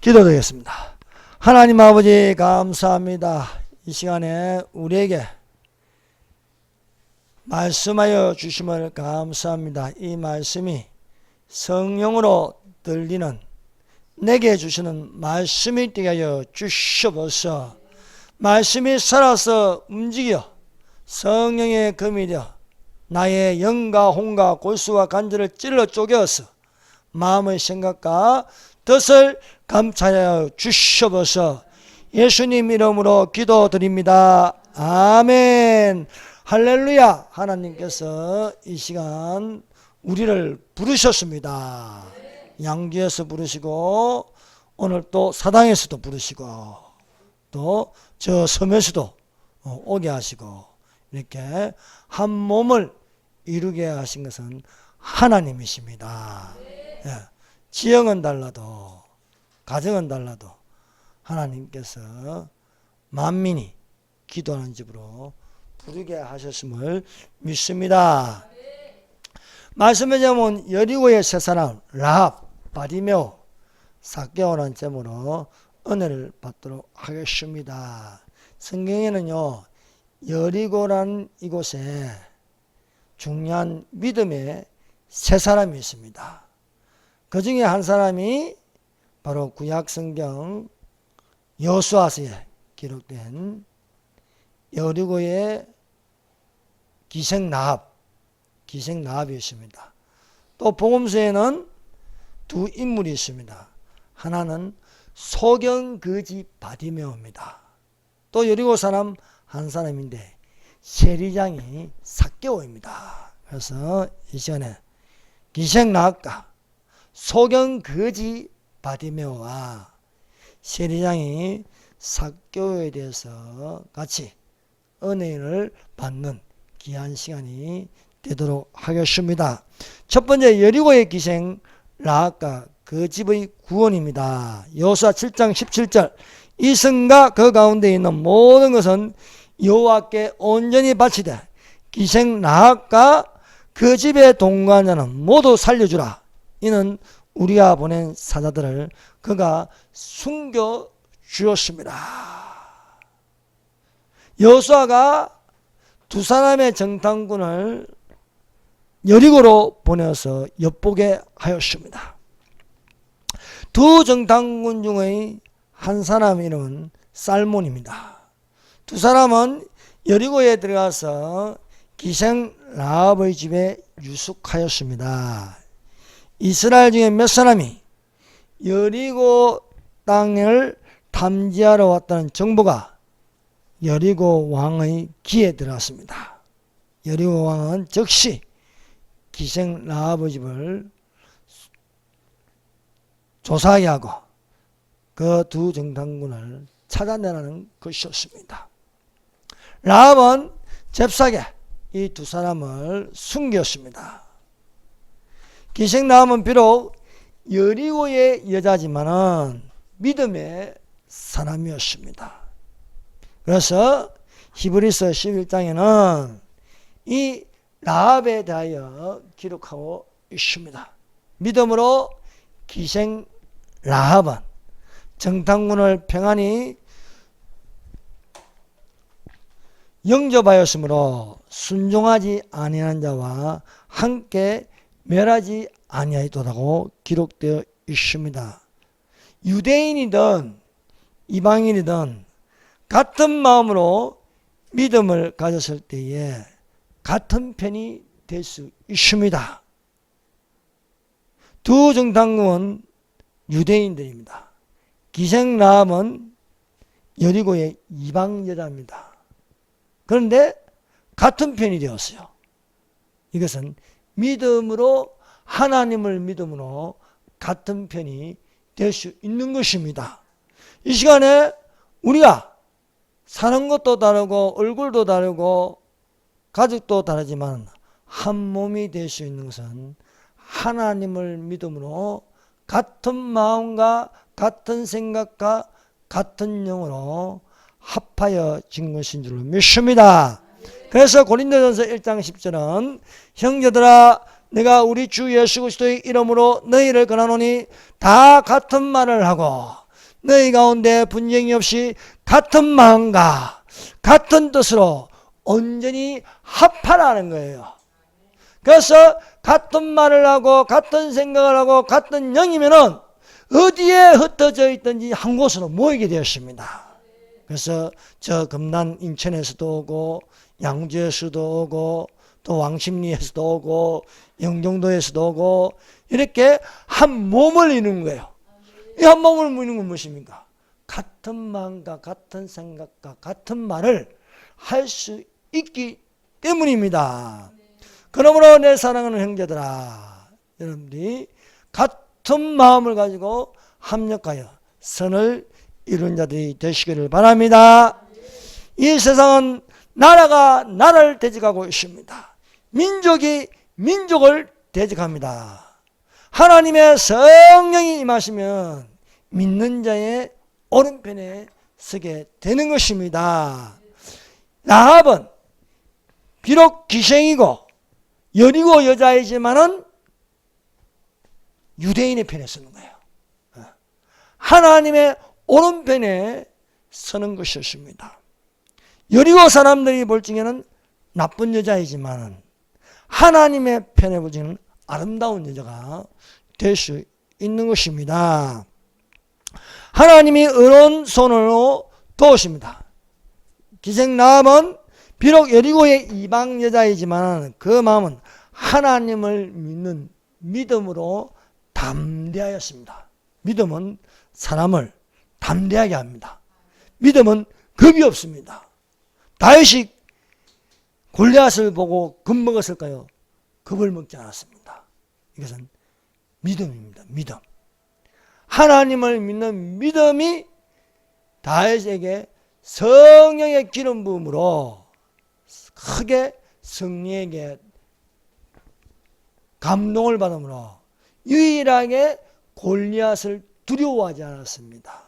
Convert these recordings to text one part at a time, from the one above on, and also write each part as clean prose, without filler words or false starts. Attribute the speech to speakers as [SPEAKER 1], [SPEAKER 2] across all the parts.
[SPEAKER 1] 기도드리겠습니다. 하나님 아버지 감사합니다. 이 시간에 우리에게 말씀하여 주심을 감사합니다. 이 말씀이 성령으로 들리는 내게 주시는 말씀이 되게 하여 주시옵소서. 말씀이 살아서 움직여 성령의 검이 되어 나의 영과 혼과 골수와 관절을 찔러 쪼개어서 마음의 생각과 뜻을 감찰하여 주시옵소서. 예수님 이름으로 기도드립니다. 아멘. 할렐루야. 하나님께서 이 시간 우리를 부르셨습니다. 양지에서 부르시고 오늘 또 사당에서도 부르시고 또 저 섬에서도 오게 하시고 이렇게 한 몸을 이루게 하신 것은 하나님이십니다. 예. 지형은 달라도 가정은 달라도 하나님께서 만민이 기도하는 집으로 부르게 하셨음을 믿습니다. 말씀에 보면 여리고의 세 사람 라합, 바디메오, 삭개오라는 제목으로 은혜를 받도록 하겠습니다. 성경에는요 여리고라는 이곳에 중요한 믿음의 세 사람이 있습니다. 그 중에 한 사람이 바로 구약성경 여호수아서에 기록된 여리고의 기생 라합이 있습니다. 또 복음서에는 두 인물이 있습니다. 하나는 소경거지 바디메오입니다. 또 여리고 사람 한 사람인데 세리장이 삭개오입니다. 그래서 이 시간에 기생 라합과 소경거지 바디메오와 세리장이 삭개오에 대해서 같이 은혜를 받는 귀한 시간이 되도록 하겠습니다. 첫 번째 여리고의 기생 라합과 그 집의 구원입니다. 여호수아 7장 17절 이 성과 그 가운데 있는 모든 것은 여호와께 온전히 바치되 기생 라합과 그 집의 동거한 자는 모두 살려주라. 이는 우리가 보낸 사자들을 그가 숨겨 주었습니다. 여호수아가 두 사람의 정탐꾼을 여리고로 보내서 엿보게 하였습니다. 두 정탐꾼 중의 한 사람 이름은 살몬입니다. 두 사람은 여리고에 들어가서 기생 라합의 집에 유숙하였습니다. 이스라엘 중에 몇 사람이 여리고 땅을 탐지하러 왔다는 정보가 여리고 왕의 귀에 들어갔습니다. 여리고 왕은 즉시 기생 라합의 집을 조사하게 하고 그 두 정탐꾼을 찾아내라는 것이었습니다. 라합은 잽싸게 이 두 사람을 숨겼습니다. 기생 라합은 비록 여리고의 여자지만은 믿음의 사람이었습니다. 그래서 히브리서 11장에는 이 라합에 대하여 기록하고 있습니다. 믿음으로 기생 라합은 정탐꾼을 평안히 영접하였으므로 순종하지 아니한 자와 함께 멸하지 아니하였다고 기록되어 있습니다. 유대인이든 이방인이든 같은 마음으로 믿음을 가졌을 때에 같은 편이 될 수 있습니다. 두 정탐꾼은 유대인들입니다. 기생 라합은 여리고의 이방 여자입니다. 그런데 같은 편이 되었어요. 이것은 믿음으로 하나님을 믿음으로 같은 편이 될 수 있는 것입니다. 이 시간에 우리가 사는 것도 다르고 얼굴도 다르고 가족도 다르지만 한 몸이 될 수 있는 것은 하나님을 믿음으로 같은 마음과 같은 생각과 같은 영으로 합하여 진 것인 줄 믿습니다. 그래서 고린도전서 1장 10절은 형제들아 내가 우리 주 예수 그리스도의 이름으로 너희를 권하노니 다 같은 말을 하고 너희 가운데 분쟁이 없이 같은 마음과 같은 뜻으로 온전히 합하라는 거예요. 그래서 같은 말을 하고 같은 생각을 하고 같은 영이면은 어디에 흩어져 있든지 한 곳으로 모이게 되었습니다. 그래서 저 금난 인천에서도 오고 양주에서도 오고 또 왕십리에서도 오고 영종도에서도 오고 이렇게 한 몸을 이루는 거예요. 이 한 몸을 이루는 건 무엇입니까? 같은 마음과 같은 생각과 같은 말을 할 수 있기 때문입니다. 그러므로 내 사랑하는 형제들아, 여러분들이 같은 마음을 가지고 합력하여 선을 이룬 자들이 되시기를 바랍니다. 이 세상은 나라가 나라를 대적하고 있습니다. 민족이 민족을 대적합니다. 하나님의 성령이 임하시면 믿는 자의 오른편에 서게 되는 것입니다. 라합은 비록 기생이고 여리고 여자이지만은 유대인의 편에 서는 거예요. 하나님의 오른편에 서는 것이었습니다. 여리고 사람들이 볼 적에는 나쁜 여자이지만 하나님의 편에 볼 적에는 아름다운 여자가 될 수 있는 것입니다. 하나님이 의로운 손으로 도우십니다. 기생 라합은 비록 여리고의 이방 여자이지만 그 마음은 하나님을 믿는 믿음으로 담대하였습니다. 믿음은 사람을 담대하게 합니다. 믿음은 겁이 없습니다. 다윗이 골리앗을 보고 겁먹었을까요? 겁을 먹지 않았습니다. 이것은 믿음입니다. 믿음. 하나님을 믿는 믿음이 다윗에게 성령의 기름 부음으로 크게 성령에게 감동을 받음으로 유일하게 골리앗을 두려워하지 않았습니다.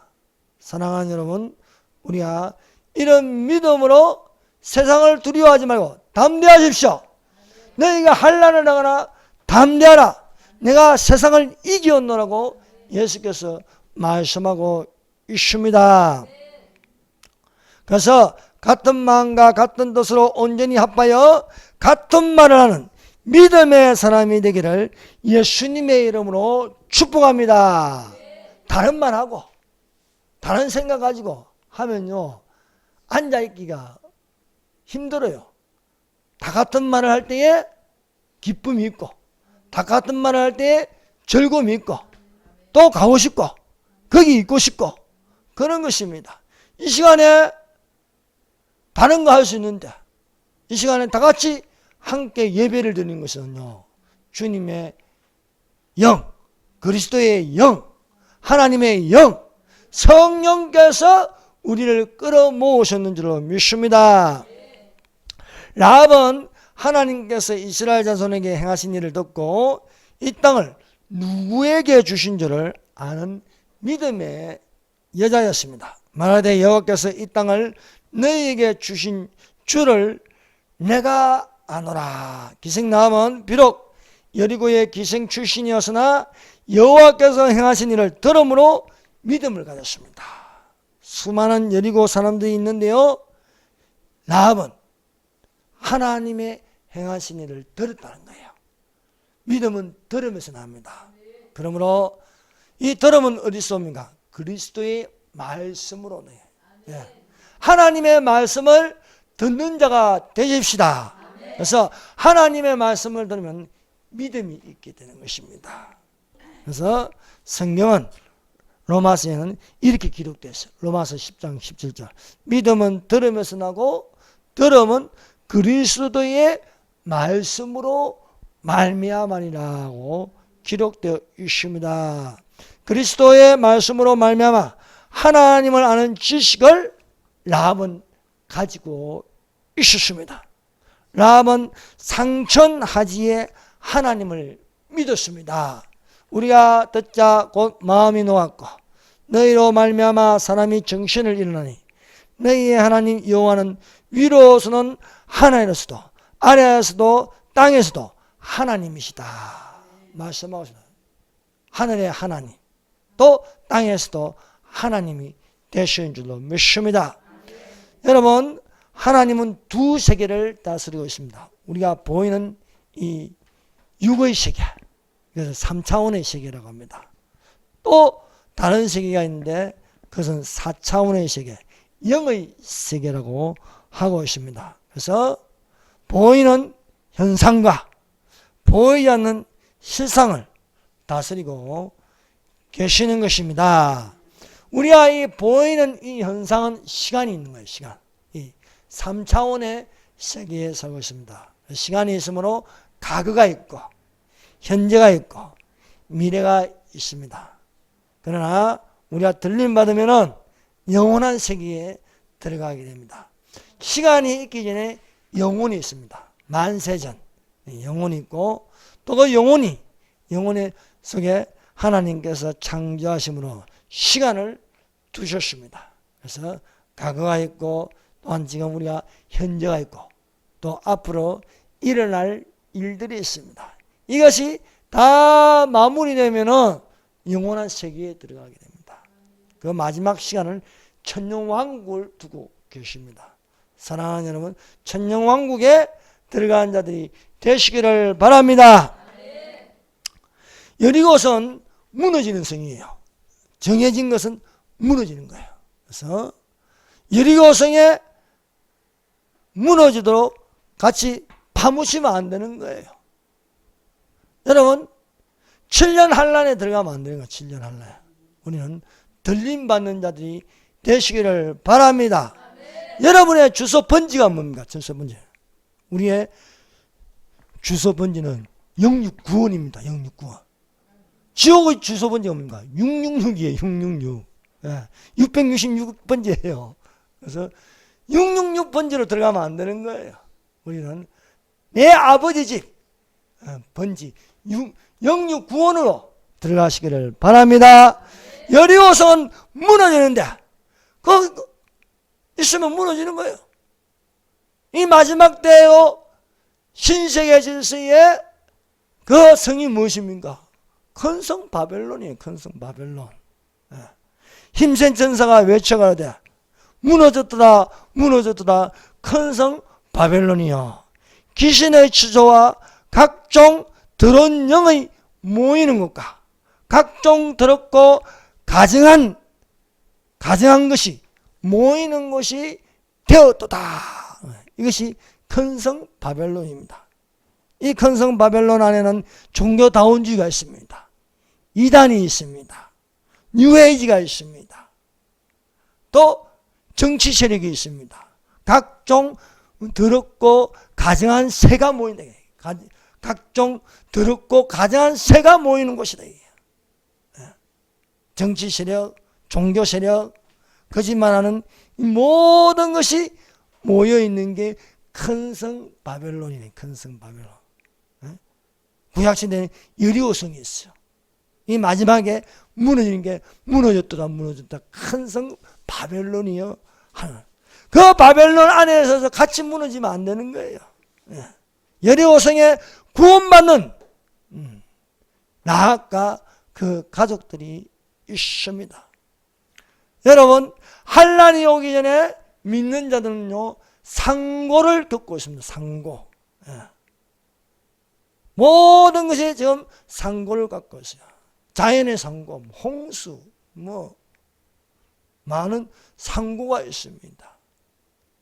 [SPEAKER 1] 사랑하는 여러분, 우리가 이런 믿음으로 세상을 두려워하지 말고 담대하십시오. 너희가 환난을 당하나 담대하라. 내가 세상을 이기었노라고 예수께서 말씀하고 있습니다. 그래서 같은 마음과 같은 뜻으로 온전히 합하여 같은 말을 하는 믿음의 사람이 되기를 예수님의 이름으로 축복합니다. 다른 말하고 다른 생각 가지고 하면요 앉아있기가 힘들어요. 다 같은 말을 할 때에 기쁨이 있고 다 같은 말을 할 때에 즐거움이 있고 또 가고 싶고 거기 있고 싶고 그런 것입니다. 이 시간에 다른 거 할 수 있는데 이 시간에 다 같이 함께 예배를 드리는 것은요 주님의 영, 그리스도의 영, 하나님의 영, 성령께서 우리를 끌어모으셨는 줄로 믿습니다. 라합은 하나님께서 이스라엘 자손에게 행하신 일을 듣고 이 땅을 누구에게 주신 줄을 아는 믿음의 여자였습니다. 말하되 여호와께서 이 땅을 너희에게 주신 줄을 내가 아노라. 기생 라합은 비록 여리고의 기생 출신이었으나 여호와께서 행하신 일을 들음으로 믿음을 가졌습니다. 수많은 여리고 사람들이 있는데요 라합은 하나님의 행하신 일을 들었다는 거예요. 믿음은 들으면서 납니다. 그러므로 이 들음은 어디서 옵니까? 그리스도의 말씀으로. 하나님의 말씀을 듣는 자가 되십시다. 그래서 하나님의 말씀을 들으면 믿음이 있게 되는 것입니다. 그래서 성경은 로마서에는 이렇게 기록되어 있어요. 로마서 10장 17절. 믿음은 들으면서 나고 들음은 그리스도의 말씀으로 말미암으리라고 기록되어 있습니다. 그리스도의 말씀으로 말미암아 하나님을 아는 지식을 라합은 가지고 있었습니다. 라합은 상천하지에 하나님을 믿었습니다. 우리가 듣자 곧 마음이 놓았고 너희로 말미암아 사람이 정신을 잃으나니 너희의 하나님 여호와는 위로서는 하나님으로서도 아래에서도 땅에서도 하나님이시다 말씀하고 있습니다. 하늘의 하나님 또 땅에서도 하나님이 되시는 줄로 믿습니다. 여러분, 하나님은 두 세계를 다스리고 있습니다. 우리가 보이는 이 육의 세계, 그래서 3차원의 세계라고 합니다. 또 다른 세계가 있는데 그것은 4차원의 세계, 영의 세계라고 하고 있습니다. 그래서 보이는 현상과 보이지 않는 실상을 다스리고 계시는 것입니다. 우리가 이 보이는 이 현상은 시간이 있는 거예요. 시간. 이 3차원의 세계에 살고 있습니다. 시간이 있으므로 과거가 있고 현재가 있고 미래가 있습니다. 그러나 우리가 들림 받으면은 영원한 세계에 들어가게 됩니다. 시간이 있기 전에 영혼이 있습니다. 만세전 영혼이 있고 또 그 영혼의 속에 하나님께서 창조하심으로 시간을 두셨습니다. 그래서 과거가 있고 또한 지금 우리가 현재가 있고 또 앞으로 일어날 일들이 있습니다. 이것이 다 마무리되면은 영원한 세계에 들어가게 됩니다. 그 마지막 시간을 천년왕국을 두고 계십니다. 사랑하는 여러분, 천년왕국에 들어간 자들이 되시기를 바랍니다. 여리고는 무너지는 성이에요. 정해진 것은 무너지는 거예요. 그래서 여리고 성에 무너지도록 같이 파묻히면 안 되는 거예요. 여러분, 7년 환란에 들어가면 안 되는 거예요. 7년 환란. 우리는 들림 받는 자들이 되시기를 바랍니다. 여러분의 주소 번지가 뭡니까? 주소 번지. 우리의 주소 번지는 669원입니다. 669원. 지옥의 주소 번지가 뭡니까? 666이에요. 666. 예, 666번지예요. 그래서 666번지로 들어가면 안 되는 거예요. 우리는 내 아버지 집 번지 669원으로 들어가시기를 바랍니다. 여리고성은 무너지는데 그 있으면 무너지는 거예요. 이 마지막 때요 신세계 질서에 그 성이 무엇입니까? 큰 성 바벨론이에요. 큰 성 바벨론. 힘센 전사가 외쳐가되 무너졌도다 무너졌도다 큰 성 바벨론이요 귀신의 추조와 각종 더러운 영의 모이는 것과 각종 더럽고 가증한 것이 모이는 것이 되었도다. 이것이 큰 성 바벨론입니다. 이 큰 성 바벨론 안에는 종교다원주의가 있습니다. 이단이 있습니다. 뉴에이지가 있습니다. 또 정치 세력이 있습니다. 각종 더럽고 가증한 새가 모인다. 각종 더럽고 가증한 새가 모이는 곳이다. 정치 세력, 종교 세력, 거짓말하는 모든 것이 모여있는 게 큰 성 바벨론이네. 큰 성 바벨론. 구약시대에는 여리고성이 있어요. 이 마지막에 무너지는 게 무너졌다 무너졌다 큰 성 바벨론이요. 그 바벨론 안에서 같이 무너지면 안 되는 거예요. 여리고성에 구원받는 나아가 그 가족들이 있습니다. 여러분, 환란이 오기 전에 믿는 자들은요 상고를 겪고 있습니다. 상고. 모든 것이 지금 상고를 갖고 있어요. 자연의 상고, 홍수, 많은 상고가 있습니다.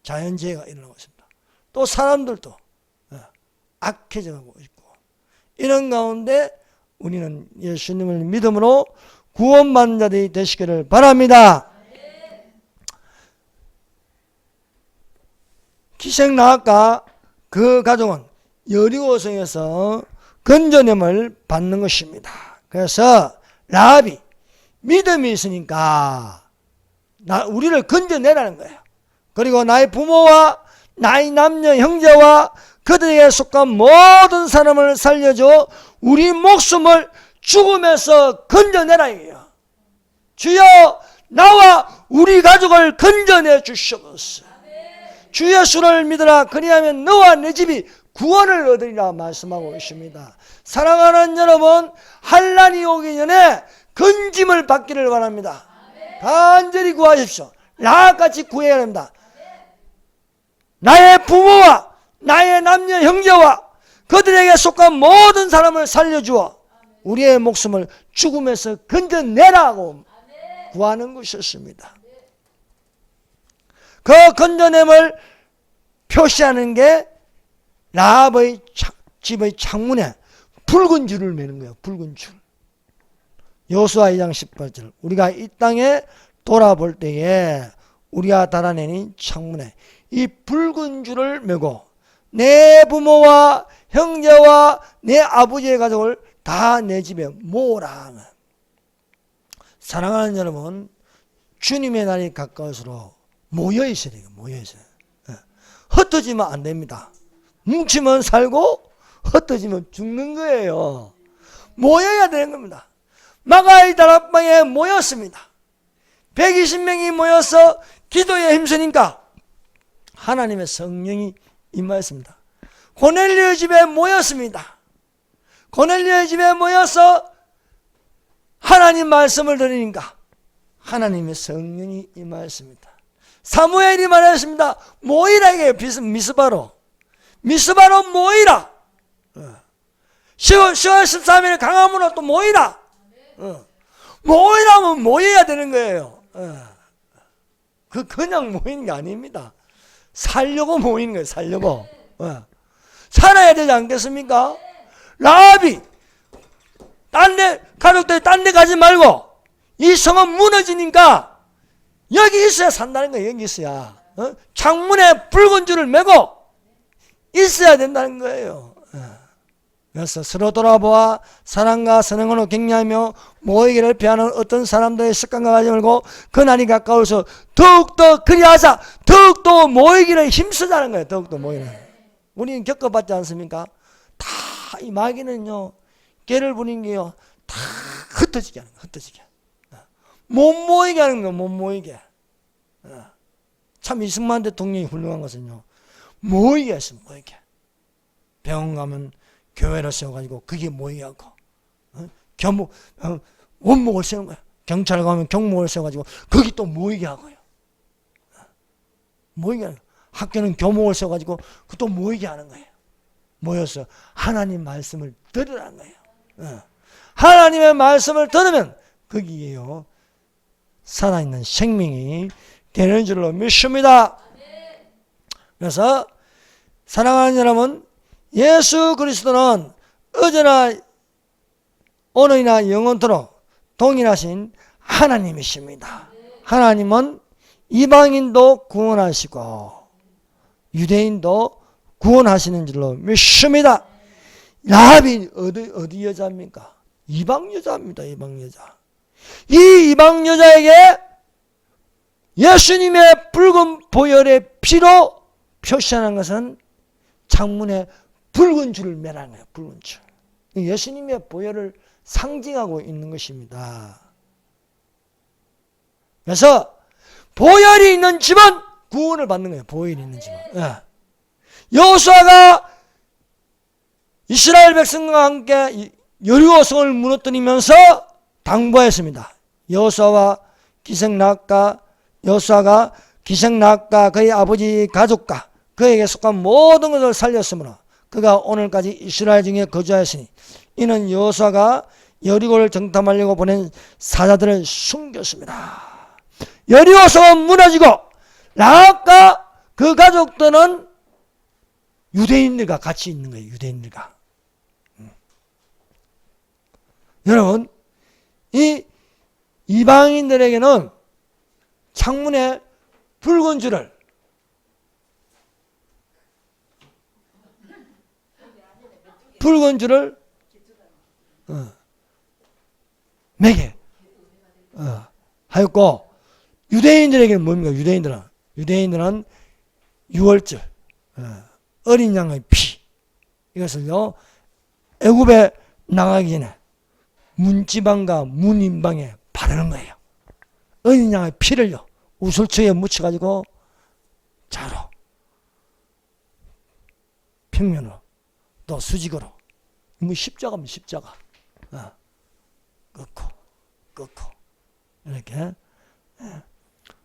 [SPEAKER 1] 자연재해가 일어나고 있습니다. 또 사람들도 악해져가고 있고, 이런 가운데 우리는 예수님을 믿음으로 구원받는 자들이 되시기를 바랍니다. 기생나학과 그 가족은 여리고성에서 건져냄을 받는 것입니다. 그래서 라합이 믿음이 있으니까 우리를 건져내라는 거예요. 그리고 나의 부모와 나의 남녀 형제와 그들에게 속한 모든 사람을 살려줘 우리 목숨을 죽음에서 건져내라 이거예요. 주여 나와 우리 가족을 건져내 주시옵소서. 주 예수를 믿으라. 그리하면 너와 내 집이 구원을 얻으리라 말씀하고 있습니다. 사랑하는 여러분, 환란이 오기 전에 건짐을 받기를 바랍니다. 간절히 구하십시오. 라합같이 구해야 합니다. 나의 부모와 나의 남녀 형제와 그들에게 속한 모든 사람을 살려주어 우리의 목숨을 죽음에서 건져내라고 구하는 것이었습니다. 그 건져냄을 표시하는 게 라합의 집의 창문에 붉은 줄을 매는 거예요. 붉은 줄. 여호수아 2장 18절. 우리가 이 땅에 돌아볼 때에 우리가 달아내는 창문에 이 붉은 줄을 매고 내 부모와 형제와 내 아버지의 가족을 다 내 집에 모으라. 사랑하는 여러분, 주님의 날이 가까울수록 모여 있어야 돼요. 모여 있어야 돼요. 흩어지면 안 됩니다. 뭉치면 살고 흩어지면 죽는 거예요. 모여야 되는 겁니다. 마가의 다락방에 모였습니다. 120명이 모여서 기도에 힘쓰니까 하나님의 성령이 임하였습니다. 고넬료 집에 모였습니다. 고넬료 집에 모여서 하나님 말씀을 들으니까 하나님의 성령이 임하였습니다. 사무엘이 말했습니다. 모이라 이게 미스바로. 미스바로 모이라. 10월 13일 강화문으로 또 모이라. 모이라면 모여야 되는 거예요. 그냥 모이는 게 아닙니다. 살려고 모이는 거예요. 살려고. 살아야 되지 않겠습니까? 라합이 가족들이 딴 데 가지 말고 이 성은 무너지니까 여기 있어야 산다는 거예요. 여기 있어야. 창문에 붉은 줄을 매고 있어야 된다는 거예요. 그래서 서로 돌아보아 사랑과 선행으로 격려하며 모이기를 피하는 어떤 사람들의 습관과 가지 말고 그날이 가까워서 더욱더 그리하자. 더욱더 모이기를 힘쓰자는 거예요. 더욱더 모이는. 우리는 겪어봤지 않습니까? 다 이 마귀는요, 깨를 부린 게요, 다 흩어지게 하는 거예요. 흩어지게. 못 모이게 하는 거예요. 못 모이게. 참 이승만 대통령이 훌륭한 것은요, 모이게 했어요. 모이게. 병원 가면 교회를 세워가지고 그게 모이게 하고, 원목을 세우는 거예요. 경찰 가면 경목을 세워가지고 거기 또 모이게 하고요. 모이게 하는 거예요. 학교는 교목을 세워가지고 그것도 모이게 하는 거예요. 모여서 하나님 말씀을 들으라는 거예요. 하나님의 말씀을 들으면 거기에요 살아있는 생명이 되는 줄로 믿습니다. 그래서 사랑하는 여러분, 예수 그리스도는 어제나 오늘이나 영원토록 동일하신 하나님이십니다. 하나님은 이방인도 구원하시고 유대인도 구원하시는 줄로 믿습니다. 라합이 어디 여자입니까? 이방 여자입니다. 이방 여자. 이 이방 여자에게 예수님의 붉은 보혈의 피로 표시하는 것은 창문에 붉은 줄을 매라는 거예요. 붉은 줄. 예수님의 보혈을 상징하고 있는 것입니다. 그래서 보혈이 있는 집은 구원을 받는 거예요. 보혈이 있는 집은. 여호수아가 이스라엘 백성과 함께 여리고 성을 무너뜨리면서 당부했습니다. 여호수아가 기생락과 그의 아버지 가족과 그에게 속한 모든 것을 살렸으므로 그가 오늘까지 이스라엘 중에 거주하였으니 이는 여호수아가 여리고를 정탐하려고 보낸 사자들을 숨겼습니다. 여리고 성은 무너지고 라합과 그 가족들은 유대인들과 같이 있는 거예요. 유대인들과. 여러분, 이 이방인들에게는 창문에 붉은 줄을 매게 하였고, 유대인들에게는 뭡니까? 유대인들은 유월절, 어린 양의 피, 이것을요 애굽에 나가기 전에 문지방과 문인방에 바르는 거예요. 어린 양의 피를요 우슬초에 묻혀가지고 자로 평면으로 또 수직으로 십자가면 십자가 꺾고 이렇게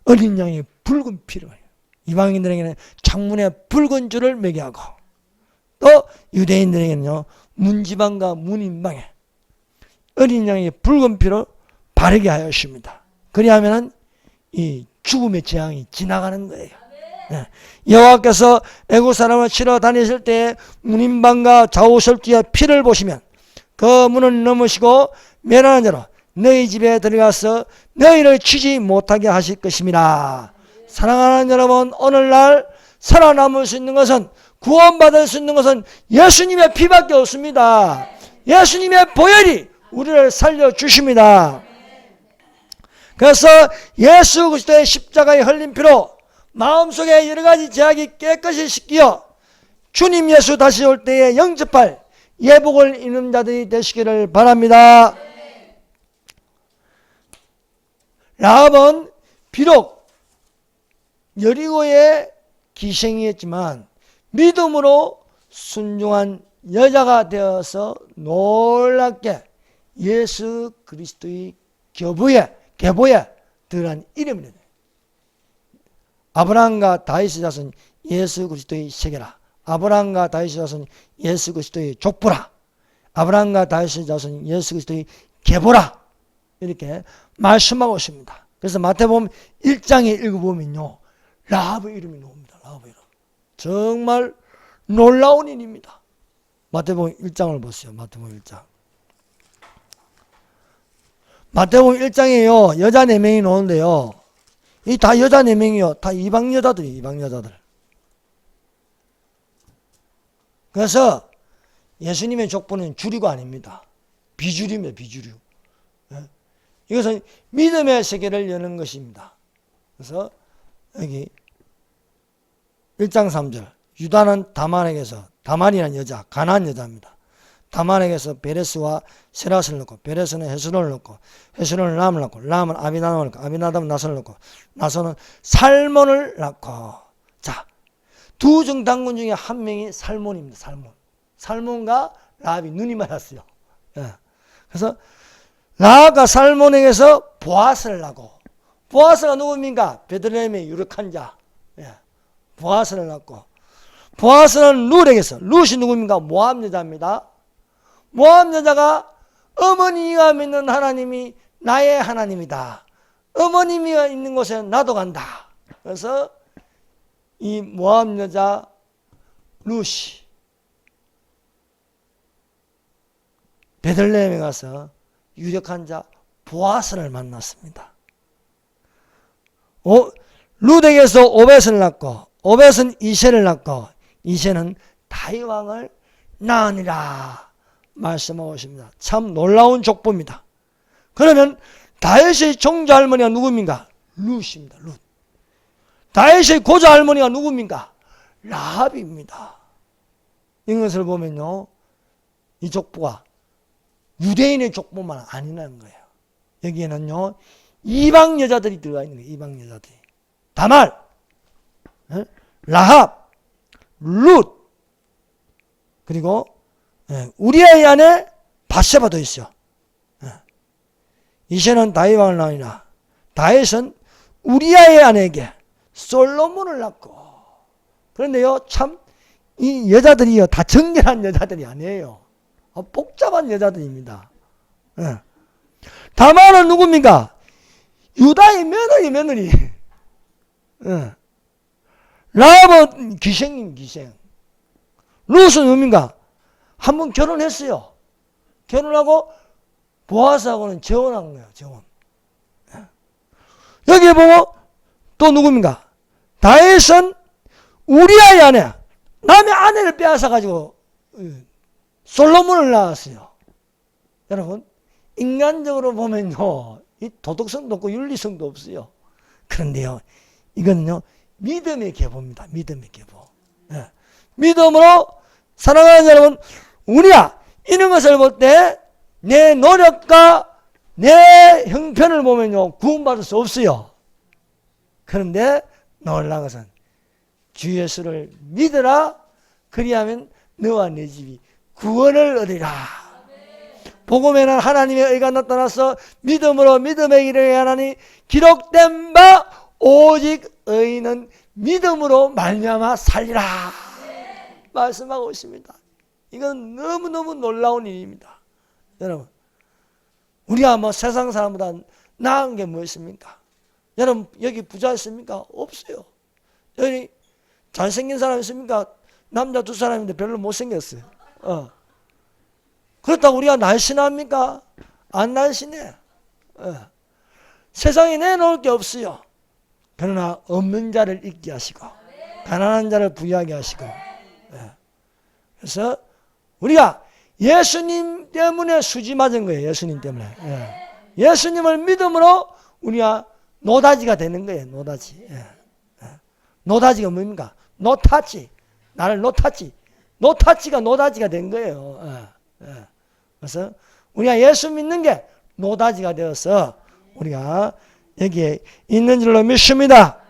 [SPEAKER 1] 어린 양의 붉은 피를, 이방인들에게는 창문에 붉은 줄을 매게 하고, 또 유대인들에게는요 문지방과 문인방에 어린 양의 붉은 피를 바르게 하였습니다. 그리하면은 이 죽음의 재앙이 지나가는 거예요. 네. 여호와께서 애국 사람을 치러 다니실 때에 문인방과 좌우설주의 피를 보시면 그 문을 넘으시고 멸하는 자로 너희 집에 들어가서 너희를 치지 못하게 하실 것입니다. 사랑하는 여러분, 오늘날 살아남을 수 있는 것은, 구원받을 수 있는 것은 예수님의 피밖에 없습니다. 예수님의 보혈이 우리를 살려주십니다. 그래서 예수 그리스도의 십자가에 흘린 피로 마음속에 여러 가지 죄악이 깨끗이 씻기어 주님 예수 다시 올 때에 영접할 예복을 입는 자들이 되시기를 바랍니다. 라합은 비록 여리고의 기생이었지만 믿음으로 순종한 여자가 되어서 놀랍게 예수 그리스도의 계보에 들어간 이름이 되네. 아브라함과 다윗의 자손 예수 그리스도의 세계라. 아브라함과 다윗의 자손 예수 그리스도의 족보라. 아브라함과 다윗의 자손 예수 그리스도의 계보라. 이렇게 말씀하고 있습니다. 그래서 마태복음 1장에 읽어보면요, 라합의 이름이 나옵니다. 라합의 이름. 정말 놀라운 일입니다. 마태복음 1장을 보세요. 마태복음 1장. 마태복음 1장에요 여자 4명이 나오는데요, 이 다 여자 4명이요 다 이방 여자들이에요. 이방 여자들. 그래서 예수님의 족보는 주류가 아닙니다. 비주류입니다. 비주류. 이것은 믿음의 세계를 여는 것입니다. 그래서 여기 1장 3절, 유다는 다만에게서, 다만이라는 여자, 가나안 여자입니다. 다만에게서 베레스와 세라스를 낳고, 베레스는 헤스론을 낳고, 헤스론은 람을 낳고, 람은 아비나답을 낳고, 아비나답은 나선을 낳고, 나선은 살몬을 낳고. 자, 두 정당군 중에 한 명이 살몬입니다. 살몬. 살몬과 라합이 눈이 맞았어요. 예. 그래서 라합과 살몬에게서 보아스를 낳고, 보아스가 누굽니까? 베들레헴의 유력한 자. 예. 보아스를 낳고, 보아스는 룻에게서, 룻이 누굽니까? 모압 여자입니다. 모압 여자가 어머니가 믿는 하나님이 나의 하나님이다. 어머님이 있는 곳에 나도 간다. 그래서 이 모압 여자 룻이 베들레헴에 가서 유력한 자 보아스를 만났습니다. 룻에게서 오벳을 낳고, 오벳은 이새를 낳고, 이새는 다윗 왕을 낳으니라 말씀하고 있습니다. 참 놀라운 족보입니다. 그러면 다윗의 종자 할머니가 누굽니까? 룻입니다. 룻. 다윗의 고자 할머니가 누굽니까? 라합입니다. 이것을 보면요, 이 족보가 유대인의 족보만 아니라는 거예요. 여기에는요 이방 여자들이 들어가 있는 거예요. 이방 여자들이. 다말, 라합, 룻, 그리고 우리아의 아내 밧세바도 있어요. 이새는 다윗 왕을 낳으니라. 다윗은 우리아의 아내에게 솔로몬을 낳고. 그런데요, 참 이 여자들이요 다 정결한 여자들이 아니에요. 복잡한 여자들입니다. 다말은 누굽니까? 유다의 며느리. 라합은 기생인 기생. 룻은 누굽니까? 한번 결혼했어요. 결혼하고 보아스하고는 재혼한 거예요. 재혼. 여기 보고 또 누굽니까? 다윗은 우리아의 아내, 남의 아내를 빼앗아 가지고 솔로몬을 낳았어요. 여러분, 인간적으로 보면요 이 도덕성도 없고 윤리성도 없어요. 그런데요, 이거는요 믿음의 계보입니다. 믿음의 계보. 믿음으로 사랑하는 여러분, 우리야 이런 것을 볼 때 내 노력과 내 형편을 보면요 구원받을 수 없어요. 그런데 놀라운 것은 주 예수를 믿으라. 그리하면 너와 내 집이 구원을 얻으리라. 복음에는 하나님의 의가 나타나서 믿음으로 믿음에 이르게 하나니 기록된 바 오직 의인은 믿음으로 말미암아 살리라 말씀하고 있습니다. 이건 너무너무 놀라운 일입니다. 여러분, 우리가 뭐 세상 사람보다 나은 게 무엇입니까? 여러분, 여기 부자 있습니까? 없어요. 여기 잘생긴 사람 있습니까? 남자 두 사람인데 별로 못생겼어요. 그렇다고 우리가 날씬합니까? 안 날씬해. 세상에 내놓을 게 없어요. 그러나 없는 자를 있게 하시고 가난한 자를 부유하게 하시고, 그래서 우리가 예수님 때문에 수지 맞은 거예요. 예수님 때문에. 예수님을 믿음으로 우리가 노다지가 되는 거예요. 노다지. 노다지가 뭡니까? 노타치. 나를 노타치. 노타치가 노다지가 된 거예요. 그래서 우리가 예수 믿는 게 노다지가 되어서 우리가 여기에 있는 줄로 믿습니다.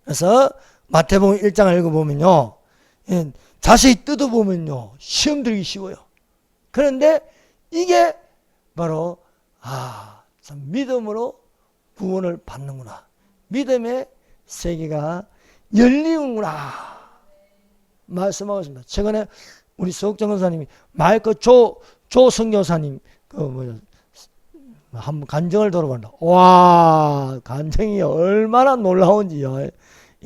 [SPEAKER 1] 그래서 마태복음 1장을 읽어보면요, 자세히 뜯어보면요 시험 들기 쉬워요. 그런데 이게 바로 참 믿음으로 구원을 받는구나, 믿음의 세계가 열리는구나 말씀하고 있습니다. 최근에 우리 소극정 권사님이 마이크 조 선교사님 한번 간증을 들어본다. 와, 간증이 얼마나 놀라운지요.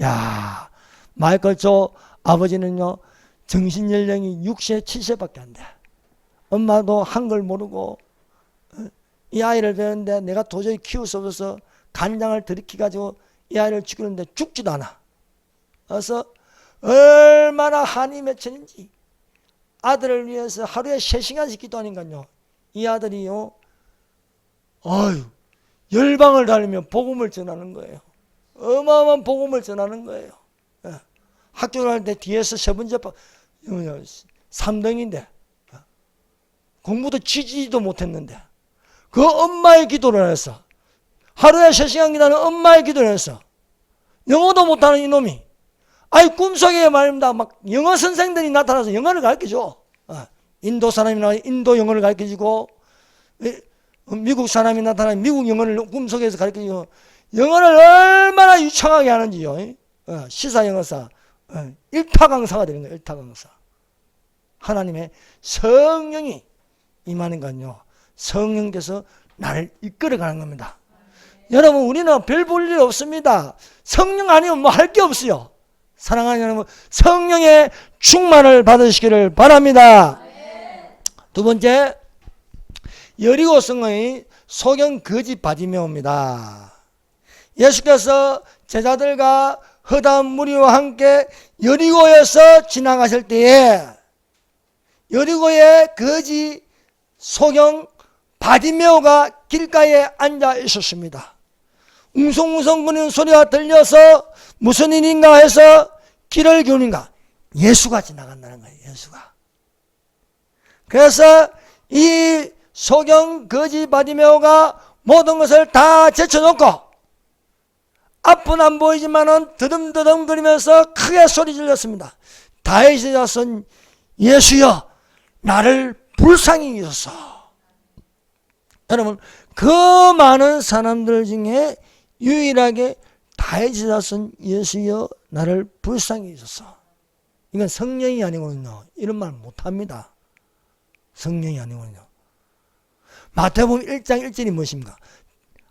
[SPEAKER 1] 야, 마이클 조 아버지는요 정신 연령이 6세 7세밖에 안 돼. 엄마도 한글 모르고 이 아이를 배우는데 내가 도저히 키울 수 없어서 간장을 들이켜가지고 이 아이를 죽이는데 죽지도 않아. 그래서 얼마나 한이 맺혔는지 아들을 위해서 하루에 3시간씩 기도하니까요 이 아들이요 열방을 다니며 복음을 전하는 거예요. 어마어마한 복음을 전하는 거예요. 학교 갈 때 뒤에서 세 번째 3등인데 공부도 지지도 못했는데 그 엄마의 기도를 해서 하루에 3시간 기도하는 엄마의 기도를 해서 영어도 못하는 이놈이 꿈속에 말입니다. 막 영어 선생들이 나타나서 영어를 가르쳐줘. 인도 사람이나 인도 영어를 가르쳐주고 미국 사람이 나타나면 미국 영어를 꿈속에서 가르쳐주고 영어를 얼마나 유창하게 하는지요. 시사 영어사 1타 강사가 되는 거예요. 1타 강사. 하나님의 성령이 임하는건요 성령께서 나를 이끌어가는 겁니다. 여러분, 우리는 별 볼 일 없습니다. 성령 아니면 뭐 할 게 없어요. 사랑하는 여러분, 성령의 충만을 받으시기를 바랍니다. 두 번째, 여리고 성의 소경 거짓 바디메오입니다. 예수께서 제자들과 허다한 무리와 함께 여리고에서 지나가실 때에 여리고의 거짓 소경 바디메오가 길가에 앉아 있었습니다. 웅성웅성 거리는 소리가 들려서 무슨 일인가 해서 길을 기울인가 예수가 지나간다는 거예요. 예수가. 그래서 이 소경 거지 바디메오가 모든 것을 다 제쳐놓고 앞은 안 보이지만은 드듬드듬 거리면서 크게 소리 질렀습니다. 다윗의 자손 예수여 나를 불쌍히 여소서. 여러분, 그 많은 사람들 중에 유일하게 다윗의 자손 예수여 나를 불쌍히 여소서. 이건 성령이 아니거든요. 이런 말 못합니다. 성령이 아니거든요. 마태복음 1장 1절이 무엇입니까?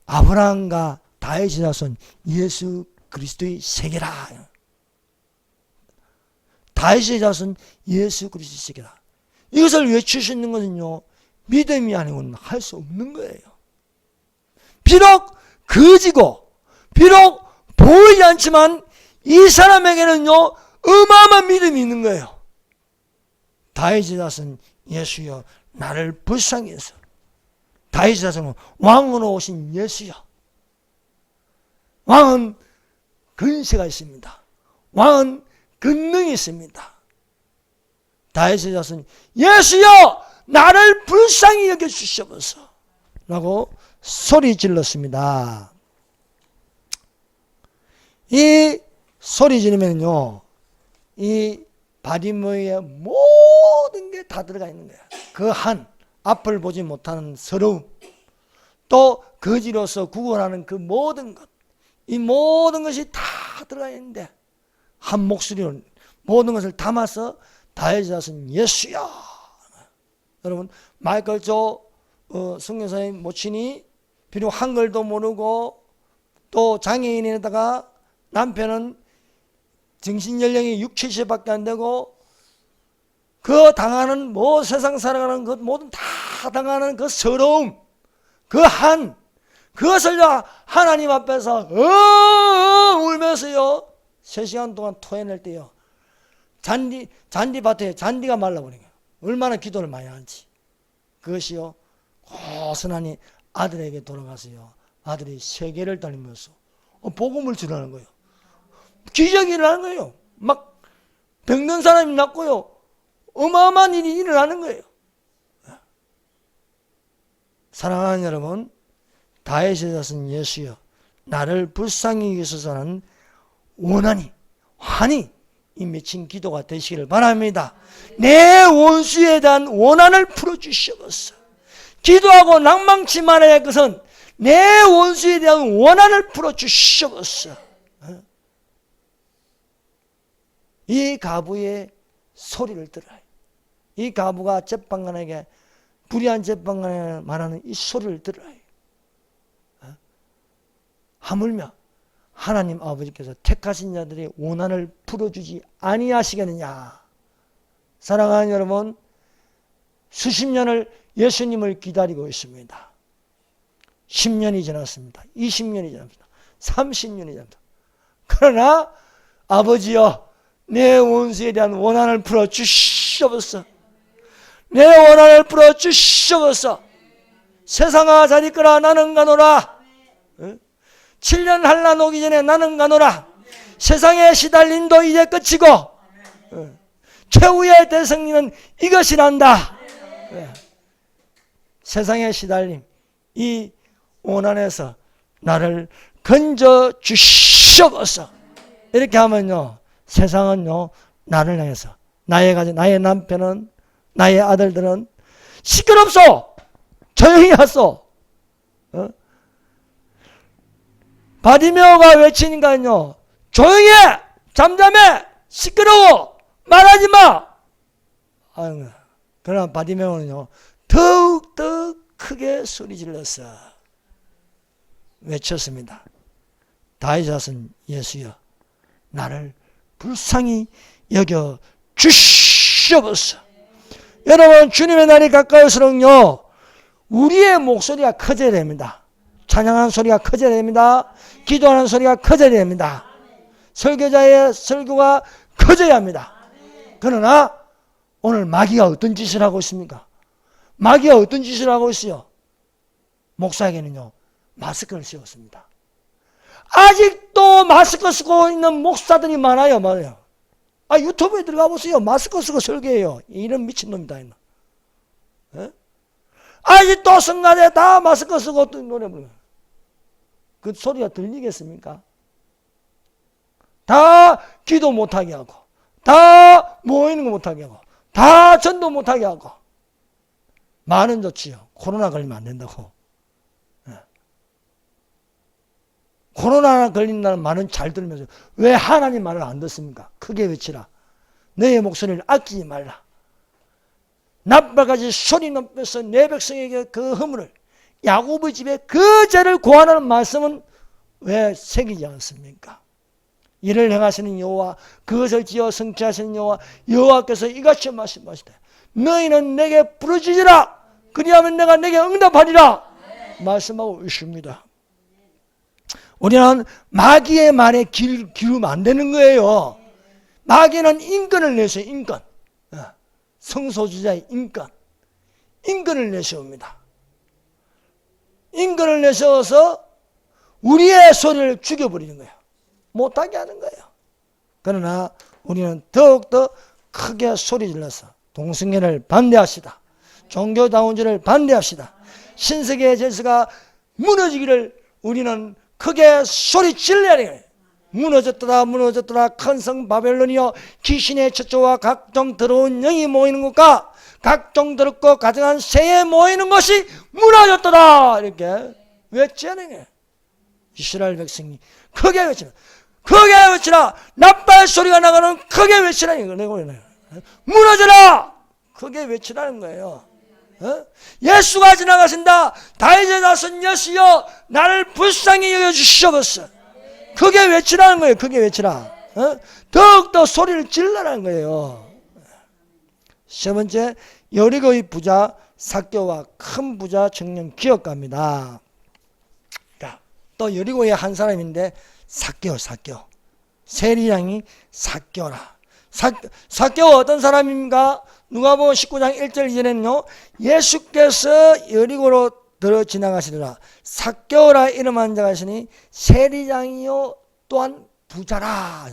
[SPEAKER 1] 아브라함과 다윗의 자손 예수 그리스도의 세계라. 다윗의 자손 예수 그리스도의 세계라. 이것을 외칠 수 있는 것은요 믿음이 아니고는 할 수 없는 거예요. 비록 거지고 비록 보이지 않지만 이 사람에게는요 어마어마한 믿음이 있는 거예요. 다윗의 자손 예수여 나를 불쌍히 여서. 다윗의 자손은 왕으로 오신 예수여. 왕은 근세가 있습니다. 왕은 권능이 있습니다. 다윗의 자손 예수여 나를 불쌍히 여겨주시옵소서 라고 소리 질렀습니다. 이 소리 지르면요 이 바디메오의 모든 게 다 들어가 있는 거야. 그 한 앞을 보지 못하는 서러움, 또 거지로서 구원하는 그 모든 것, 이 모든 것이 다 들어가 있는데 한 목소리로 모든 것을 담아서 다윗의 자손 예수야. 여러분, 마이클 조 선교사의 모친이 비록 한글도 모르고 또 장애인에다가 남편은 정신연령이 60, 70밖에 안 되고 그 당하는 세상 살아가는 것 모든 다 당하는 그 서러움, 그것을 하나님 앞에서 울면서요 3시간 동안 토해낼 때요 잔디밭에 잔디가 말라버린 거예요. 얼마나 기도를 많이 하는지. 그것이요 고스란히 아들에게 돌아가서요 아들이 세계를 다니면서 복음을 전하는 거예요. 기적이 일어나는 거예요. 막 병든 사람이 낫고요 어마어마한 일이 일어나는 거예요. 사랑하는 여러분, 다윗의 자손 예수여, 나를 불쌍히 여기소서는 원하니 환히 이 맺힌 기도가 되시기를 바랍니다. 내 원수에 대한 원한을 풀어주시옵소서. 기도하고 낭망치 말아야 할 것은 내 원수에 대한 원한을 풀어주시옵소서. 이 가부의 소리를 들어요. 이 가부가 제빵관에게 불의한 제빵관에 말하는 이 소리를 들어요. 하물며 하나님 아버지께서 택하신 자들의 원한을 풀어주지 아니하시겠느냐. 사랑하는 여러분, 수십 년을 예수님을 기다리고 있습니다. 10년이 지났습니다. 20년이 지났습니다. 30년이 지났습니다. 그러나 아버지여, 내 원수에 대한 원한을 풀어주시옵소서. 내 원한을 풀어주시옵소서. 세상아 잘 있거라 나는 가노라. 7년 한란 오기 전에 나는 가노라. 세상에 시달림도 이제 끝이고 최후의 대승리는 이것이 난다. 세상의 시달림, 이 원한에서 나를 건져 주시옵소서. 이렇게 하면요 세상은요 나를 향해서 나의 가족, 나의 남편은, 나의 아들들은 시끄럽소, 조용히 하소. 바디메오가 외치니까요 조용히 해, 잠잠해, 시끄러워, 말하지 마. 그러나 바디메오는요 더욱더 크게 소리질러서 외쳤습니다. 다윗의 자손 예수여, 나를 불쌍히 여겨 주시옵소서. 여러분, 주님의 날이 가까울수록요 우리의 목소리가 커져야 됩니다. 찬양하는 소리가 커져야 됩니다. 기도하는 소리가 커져야 됩니다. 설교자의 설교가 커져야 합니다. 그러나 오늘 마귀가 어떤 짓을 하고 있습니까? 마귀가 어떤 짓을 하고 있어요? 목사에게는요 마스크를 씌웠습니다. 아직도 마스크 쓰고 있는 목사들이 많아요. 유튜브에 들어가 보세요. 마스크 쓰고 설교해요. 이런 미친놈이다. 아직도 성가대 다 마스크 쓰고 노래 부르는 그 소리가 들리겠습니까? 다 기도 못하게 하고 다 모이는 거 못하게 하고 다 전도 못하게 하고. 말은 좋지요. 코로나 걸리면 안 된다고. 코로나 걸린다는 말은 잘 들으면서 왜 하나님 말을 안 듣습니까? 크게 외치라. 너의 목소리를 아끼지 말라. 낮발까지 소리 높여서 내 백성에게 그 허물을, 야곱의 집에 그 죄를 고하는 말씀은 왜 새기지 않습니까? 이를 행하시는 여호와, 그것을 지어 성취하시는 여호와, 여호와께서 이같이 말씀하시되 너희는 내게 부르짖으라. 그리하면 내가 내게 응답하리라. 말씀하고 있습니다. 우리는 마귀의 말에 기르면 안 되는 거예요. 마귀는 인권을 내세요. 인권. 성소수자의 인권을 내세웁니다. 인권을 내세워서 우리의 소리를 죽여버리는 거예요. 못하게 하는 거예요. 그러나 우리는 더욱더 크게 소리질러서 동성애를 반대합시다. 종교다운주를 반대합시다. 신세계의 질서가 무너지기를 우리는 크게 소리질러야 해요. 무너졌더라 무너졌더라 큰 성 바벨론이여, 귀신의 처조와 각종 더러운 영이 모이는 곳과 각종 더럽고 가증한 새에 모이는 것이 무너졌도다. 이렇게 외치는 거예요. 이스라엘 백성이 크게 외치라. 크게 외치라. 나팔 소리가 나가는 크게 외치라는 거예요. 무너져라. 크게 외치라는 거예요. 예수가 지나가신다. 다윗의 자손 예수여 나를 불쌍히 여겨주시옵소서. 크게 외치라는 거예요. 크게 외치라. 더욱더 소리를 질러라는 거예요. 세 번째, 여리고의 부자 삭개오와 큰 부자 청년 기업가입니다. 또 여리고의 한 사람인데 삭개오. 세리양이 삭개오라. 삭개오 어떤 사람입니까? 누가복음 19장 1절 이전에는요, 예수께서 여리고로 들어 지나가시더라. 삭개오라 이름한 자가 있으니 세리장이요 또한 부자라.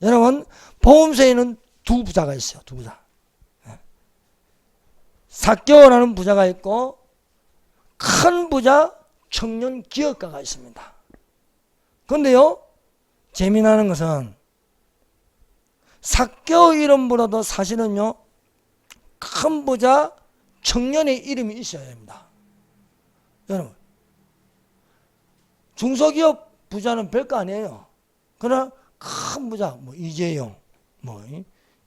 [SPEAKER 1] 여러분, 복음서에는 두 부자가 있어요. 두 부자. 삭개오라는 부자가 있고 큰 부자 청년 기업가가 있습니다. 그런데요, 재미나는 것은 삭개오 이름보다도 사실은요, 큰 부자 청년의 이름이 있어야 됩니다. 여러분, 중소기업 부자는 별거 아니에요. 그러나 큰 부자, 이재용,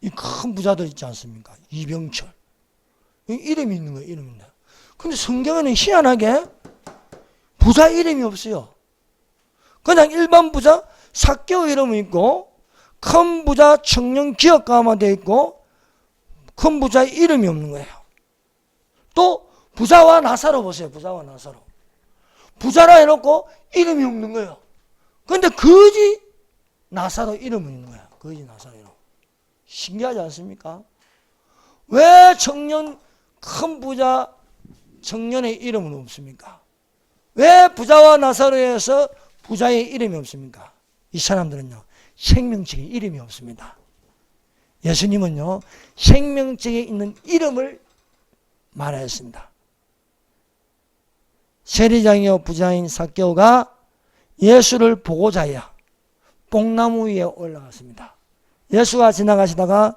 [SPEAKER 1] 이 큰 부자들 있지 않습니까? 이병철. 이름이 있는 거예요, 이름입니다. 근데 성경에는 희한하게 부자 이름이 없어요. 그냥 일반 부자, 삭개오 이름이 있고, 큰 부자 청년 기업가만 되어 있고, 큰 부자의 이름이 없는 거예요. 또 부자와 나사로 보세요. 부자와 나사로. 부자라 해놓고 이름이 없는 거예요. 그런데 거지 나사로 이름이 있는 거예요. 거지 나사로 이름. 신기하지 않습니까? 왜 큰 부자 청년의 이름은 없습니까? 왜 부자와 나사로에서 부자의 이름이 없습니까? 이 사람들은요, 생명책에 이름이 없습니다. 예수님은요, 생명책에 있는 이름을 말하였습니다. 세리장이요 부자인 삭개오가 예수를 보고자야 뽕나무 위에 올라갔습니다. 예수가 지나가시다가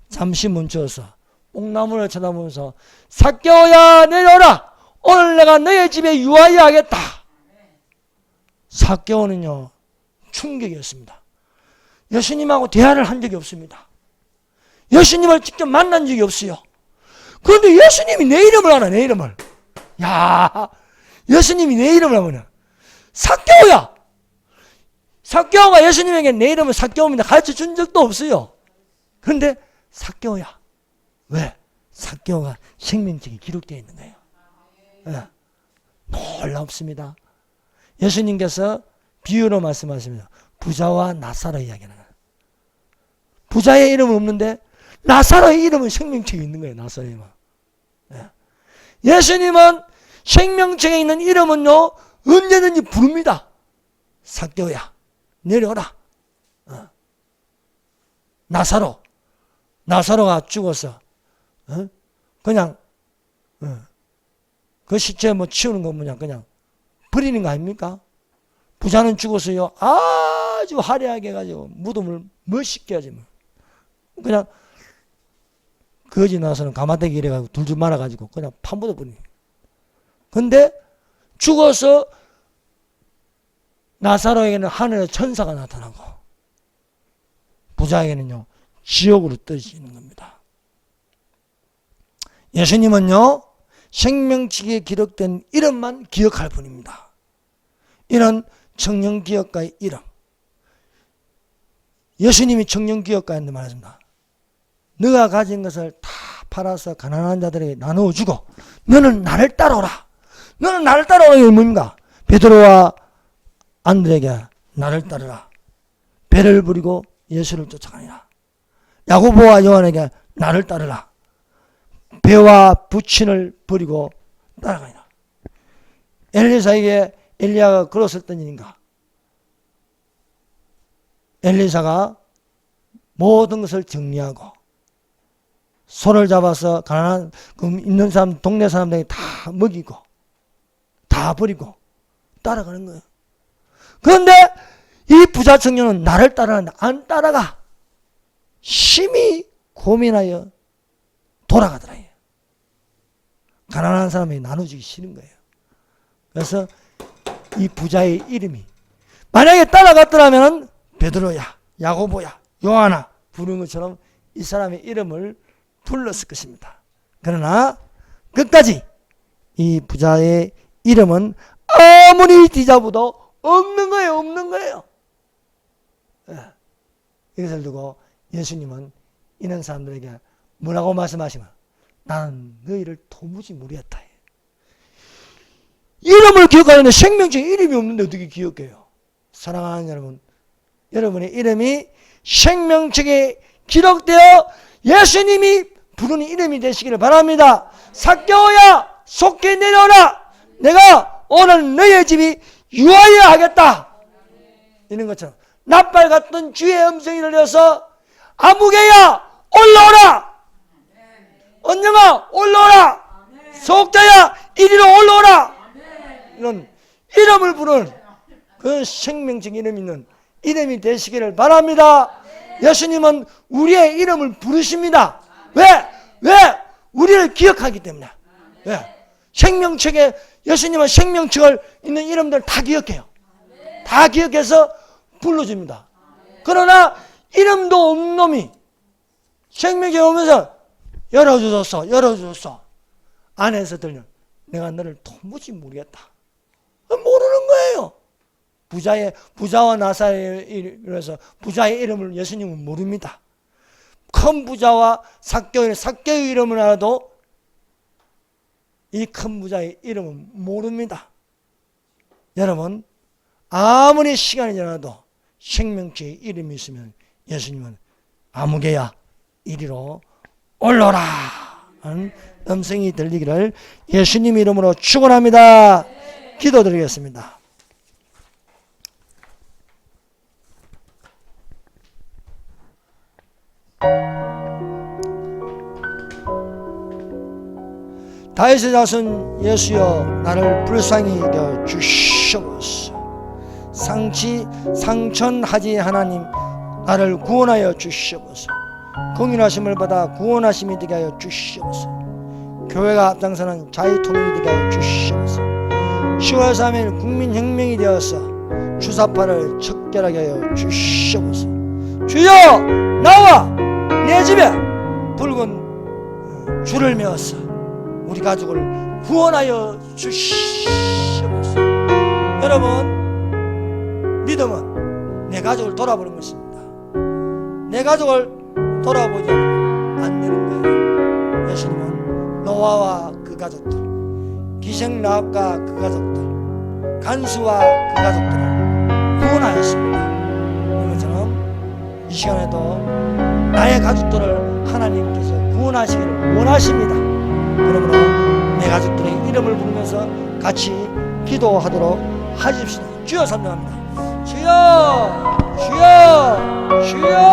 [SPEAKER 1] 잠시 멈춰서 뽕나무를 쳐다보면서 삭개오야 내려오라. 오늘 내가 너의 집에 유하여 하겠다. 삭개오는요, 충격이었습니다. 예수님하고 대화를 한 적이 없습니다. 예수님을 직접 만난 적이 없어요. 그런데 예수님이 내 이름을 알아. 내 이름을. 야, 예수님이 내 이름을 알아. 삭개오야. 삭개오가 예수님에게 내 이름을 삭개오입니다 가르쳐 준 적도 없어요. 그런데 삭개오야. 왜? 삭개오가 생명책에 기록되어 있는 거예요. 네. 놀랍습니다. 예수님께서 비유로 말씀하십니다. 부자와 나사로 이야기하는 거예요. 부자의 이름은 없는데 나사로의 이름은 생명책에 있는 거예요. 나사로의 이름은. 네. 예수님은 생명책에 있는 이름은요, 언제든지 부릅니다. 삭개오야 내려오라. 나사로가 죽어서 그냥 그 시체 치우는 거 그냥 버리는 거 아닙니까? 부자는 죽었어요. 아주 화려하게 해가지고 무덤을 멋있게 하지 그냥 거지 나서는 가마대기 이래가지고 둘줄 말아가지고 그냥 파묻어 버리는. 근데 죽어서 나사로에게는 하늘의 천사가 나타나고 부자에게는요, 지옥으로 떨어지는 겁니다. 예수님은요, 생명책에 기록된 이름만 기억할 뿐입니다. 이런 청년기업가의 이름. 예수님이 청년기업가인데 말했습니다. 너가 가진 것을 다 팔아서 가난한 자들에게 나누어주고 너는 나를 따라오라. 너는 나를 따라오는 게 뭡니까? 베드로와 안드레에게 나를 따르라. 배를 부리고 예수를 쫓아가니라. 야고보와 요한에게 나를 따르라. 배와 부친을 버리고 따라가니라. 엘리사에게 엘리야가 걸었었던 일인가? 엘리사가 모든 것을 정리하고 소를 잡아서 가난한 있는 사람, 동네 사람들에게 다 먹이고 다 버리고 따라가는 거예요. 그런데 이 부자 청년은 나를 따라가는데 안 따라가. 심히 고민하여 돌아가더라. 가난한 사람이 나눠주기 싫은 거예요. 그래서 이 부자의 이름이 만약에 따라갔더라면 베드로야, 야고보야, 요하나 부르는 것처럼 이 사람의 이름을 불렀을 것입니다. 그러나 끝까지 이 부자의 이름은 아무리 뒤잡아도 없는 거예요. 없는 거예요. 이것을 두고 예수님은 이런 사람들에게 뭐라고 말씀하시면 나는 너희를 도무지 모르겠다. 이름을 기억하는데 생명책에 이름이 없는데 어떻게 기억해요? 사랑하는 여러분, 여러분의 이름이 생명책에 기록되어 예수님이 부르는 이름이 되시기를 바랍니다. 삭개오야 속히 내려오라. 내가 오늘 너의 집이 유하여 하겠다. 이런 것처럼 낫발 같은 주의 음성이 들려서 아무개야 올라오라. 언영아 올라오라. 속자야 이리로 올라오라. 이런 이름을 부르는 그 생명적 이름 있는 이름이 되시기를 바랍니다. 예수님은 우리의 이름을 부르십니다. 왜? 우리를 기억하기 때문에. 왜? 생명책에 예수님은 생명책을 있는 이름들 다 기억해요. 다 기억해서 불러줍니다. 그러나 이름도 없는 놈이 생명책에 오면서 열어주셨어. 안에서 들려 내가 너를 도무지 모르겠다. 모르는 거예요. 부자와 나사로에서 부자의 이름을 예수님은 모릅니다. 큰 부자와 삭개오의 이름을 알아도 이 큰 부자의 이름은 모릅니다. 여러분, 아무리 시간이 지나도 생명체의 이름이 있으면 예수님은 아무개야 이리로 올라오라 하는 음성이 들리기를 예수님 이름으로 축원합니다. 기도드리겠습니다. 다윗의 자손 예수여 나를 불쌍히 여겨 주시옵소서. 상천하지 하나님 나를 구원하여 주시옵소서. 공인하심을 받아 구원하심이 되게 하여 주시옵소서. 교회가 앞장서는 자유통일이 되게 하여 주시옵소서. 10월 3일 국민혁명이 되어서 주사파를 척결하게 하여 주시옵소서. 주여 나와 내 집에 붉은 줄을 메었어 우리 가족을 구원하여 주시옵소서. 여러분, 믿음은 내 가족을 돌아보는 것입니다. 내 가족을 돌아보지 않으면 안 되는 거예요. 예수님은 노아와 그 가족들, 기생라합과 그 가족들, 간수와 그 가족들을 구원하였습니다. 이것처럼 이 시간에도 나의 가족들을 하나님께서 구원하시기를 원하십니다. 그러므로 내 가족들의 이름을 부르면서 같이 기도하도록 하십시오. 주여 선명합니다. 주여 주여 주여